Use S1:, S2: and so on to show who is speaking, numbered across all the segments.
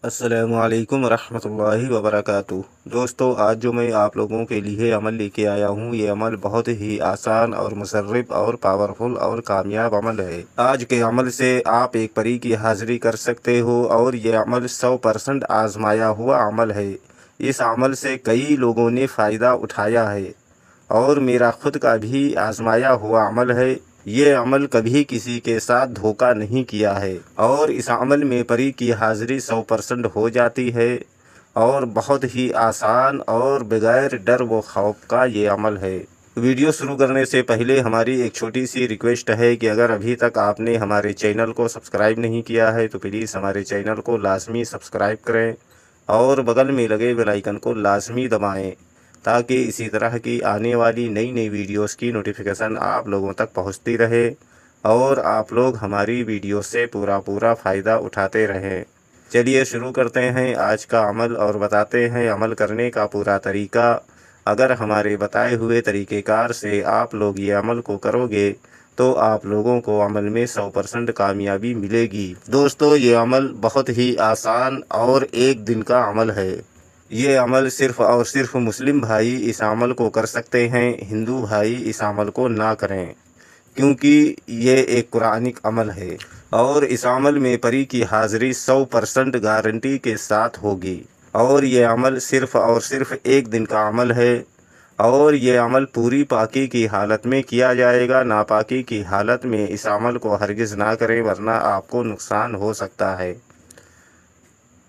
S1: السلام علیکم ورحمۃ اللہ وبرکاتہ۔ دوستو، آج جو میں آپ لوگوں کے لیے عمل لے کے آیا ہوں، یہ عمل بہت ہی آسان اور مصرف اور پاورفل اور کامیاب عمل ہے۔ آج کے عمل سے آپ ایک پری کی حاضری کر سکتے ہو، اور یہ عمل 100% آزمایا ہوا عمل ہے۔ اس عمل سے کئی لوگوں نے فائدہ اٹھایا ہے، اور میرا خود کا بھی آزمایا ہوا عمل ہے۔ یہ عمل کبھی کسی کے ساتھ دھوکہ نہیں کیا ہے، اور اس عمل میں پری کی حاضری 100% ہو جاتی ہے، اور بہت ہی آسان اور بغیر ڈر و خوف کا یہ عمل ہے۔ ویڈیو شروع کرنے سے پہلے ہماری ایک چھوٹی سی ریکویسٹ ہے کہ اگر ابھی تک آپ نے ہمارے چینل کو سبسکرائب نہیں کیا ہے تو پلیز ہمارے چینل کو لازمی سبسکرائب کریں، اور بغل میں لگے بیل آئیکن کو لازمی دبائیں، تاکہ اسی طرح کی آنے والی نئی نئی ویڈیوز کی نوٹیفیکیشن آپ لوگوں تک پہنچتی رہے، اور آپ لوگ ہماری ویڈیو سے پورا فائدہ اٹھاتے رہیں۔ چلیے شروع کرتے ہیں آج کا عمل، اور بتاتے ہیں عمل کرنے کا پورا طریقہ۔ اگر ہمارے بتائے ہوئے طریقہ کار سے آپ لوگ یہ عمل کو کرو گے تو آپ لوگوں کو عمل میں 100% کامیابی ملے گی۔ دوستو، یہ عمل بہت ہی آسان اور ایک دن کا عمل ہے۔ یہ عمل صرف اور صرف مسلم بھائی اس عمل کو کر سکتے ہیں، ہندو بھائی اس عمل کو نہ کریں، کیونکہ یہ ایک قرآنک عمل ہے، اور اس عمل میں پری کی حاضری 100% گارنٹی کے ساتھ ہوگی۔ اور یہ عمل صرف اور صرف ایک دن کا عمل ہے، اور یہ عمل پوری پاکی کی حالت میں کیا جائے گا۔ ناپاکی کی حالت میں اس عمل کو ہرگز نہ کریں، ورنہ آپ کو نقصان ہو سکتا ہے۔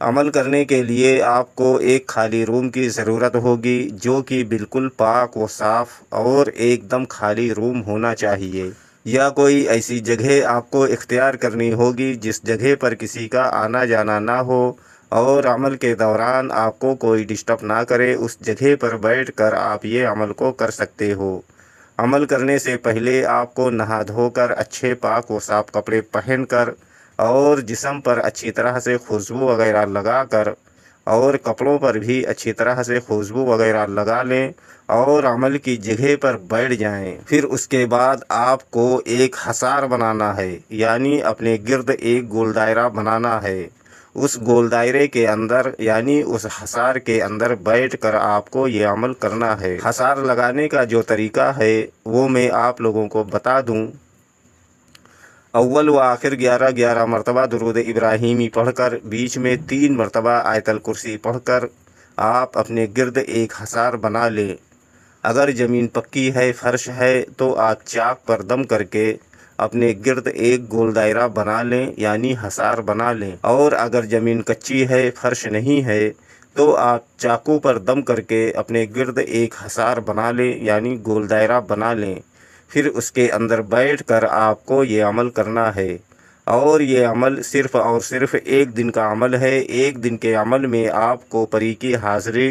S1: عمل کرنے کے لیے آپ کو ایک خالی روم کی ضرورت ہوگی، جو کہ بالکل پاک و صاف اور ایک دم خالی روم ہونا چاہیے، یا کوئی ایسی جگہ آپ کو اختیار کرنی ہوگی جس جگہ پر کسی کا آنا جانا نہ ہو، اور عمل کے دوران آپ کو کوئی ڈسٹرب نہ کرے۔ اس جگہ پر بیٹھ کر آپ یہ عمل کو کر سکتے ہو۔ عمل کرنے سے پہلے آپ کو نہا دھو کر اچھے پاک و صاف کپڑے پہن کر، اور جسم پر اچھی طرح سے خوشبو وغیرہ لگا کر، اور کپڑوں پر بھی اچھی طرح سے خوشبو وغیرہ لگا لیں، اور عمل کی جگہ پر بیٹھ جائیں۔ پھر اس کے بعد آپ کو ایک حصار بنانا ہے، یعنی اپنے گرد ایک گول دائرہ بنانا ہے۔ اس گول دائرے کے اندر، یعنی اس حصار کے اندر بیٹھ کر آپ کو یہ عمل کرنا ہے۔ حصار لگانے کا جو طریقہ ہے وہ میں آپ لوگوں کو بتا دوں۔ اول و آخر 11 مرتبہ درود ابراہیمی پڑھ کر، بیچ میں 3 مرتبہ آیت الکرسی پڑھ کر آپ اپنے گرد ایک حصار بنا لیں۔ اگر زمین پکی ہے، فرش ہے، تو آپ چاک پر دم کر کے اپنے گرد ایک گول دائرہ بنا لیں، یعنی حصار بنا لیں۔ اور اگر زمین کچی ہے، فرش نہیں ہے، تو آپ چاقو پر دم کر کے اپنے گرد ایک حصار بنا لیں، یعنی گول دائرہ بنا لیں۔ پھر اس کے اندر بیٹھ کر آپ کو یہ عمل کرنا ہے، اور یہ عمل صرف اور صرف ایک دن کا عمل ہے۔ ایک دن کے عمل میں آپ کو پری کی حاضری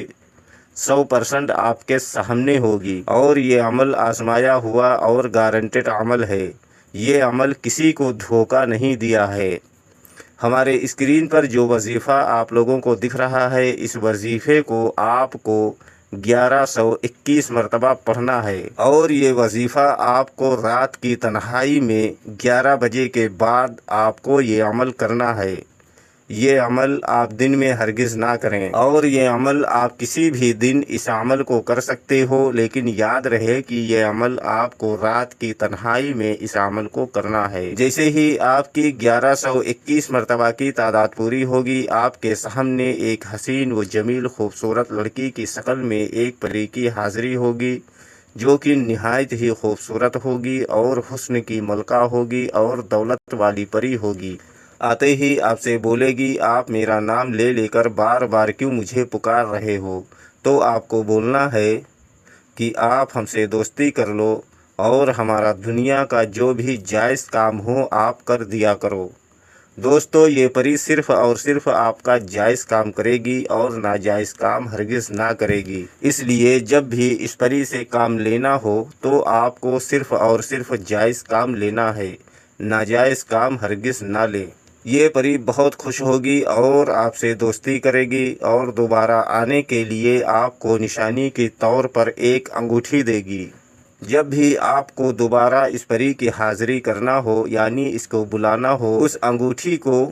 S1: 100% آپ کے سامنے ہوگی، اور یہ عمل آزمایا ہوا اور گارنٹیڈ عمل ہے۔ یہ عمل کسی کو دھوکہ نہیں دیا ہے۔ ہمارے اسکرین پر جو وظیفہ آپ لوگوں کو دکھ رہا ہے، اس وظیفے کو آپ کو 1121 مرتبہ پڑھنا ہے، اور یہ وظیفہ آپ کو رات کی تنہائی میں 11 بجے کے بعد آپ کو یہ عمل کرنا ہے۔ یہ عمل آپ دن میں ہرگز نہ کریں، اور یہ عمل آپ کسی بھی دن اس عمل کو کر سکتے ہو، لیکن یاد رہے کہ یہ عمل آپ کو رات کی تنہائی میں اس عمل کو کرنا ہے۔ جیسے ہی آپ کی 1121 مرتبہ کی تعداد پوری ہوگی، آپ کے سامنے ایک حسین و جمیل خوبصورت لڑکی کی شکل میں ایک پری کی حاضری ہوگی، جو کہ نہایت ہی خوبصورت ہوگی، اور حسن کی ملکہ ہوگی، اور دولت والی پری ہوگی۔ آتے ہی آپ سے بولے گی، آپ میرا نام لے لے کر بار بار کیوں مجھے پکار رہے ہو؟ تو آپ کو بولنا ہے کہ آپ ہم سے دوستی کر لو، اور ہمارا دنیا کا جو بھی جائز کام ہو آپ کر دیا کرو۔ دوستو، یہ پری صرف اور صرف آپ کا جائز کام کرے گی، اور ناجائز کام ہرگز نہ کرے گی۔ اس لیے جب بھی اس پری سے کام لینا ہو تو آپ کو صرف اور صرف جائز کام لینا ہے، ناجائز کام ہرگز نہ لیں۔ یہ پری بہت خوش ہوگی اور آپ سے دوستی کرے گی، اور دوبارہ آنے کے لیے آپ کو نشانی کے طور پر ایک انگوٹھی دے گی۔ جب بھی آپ کو دوبارہ اس پری کی حاضری کرنا ہو، یعنی اس کو بلانا ہو، اس انگوٹھی کو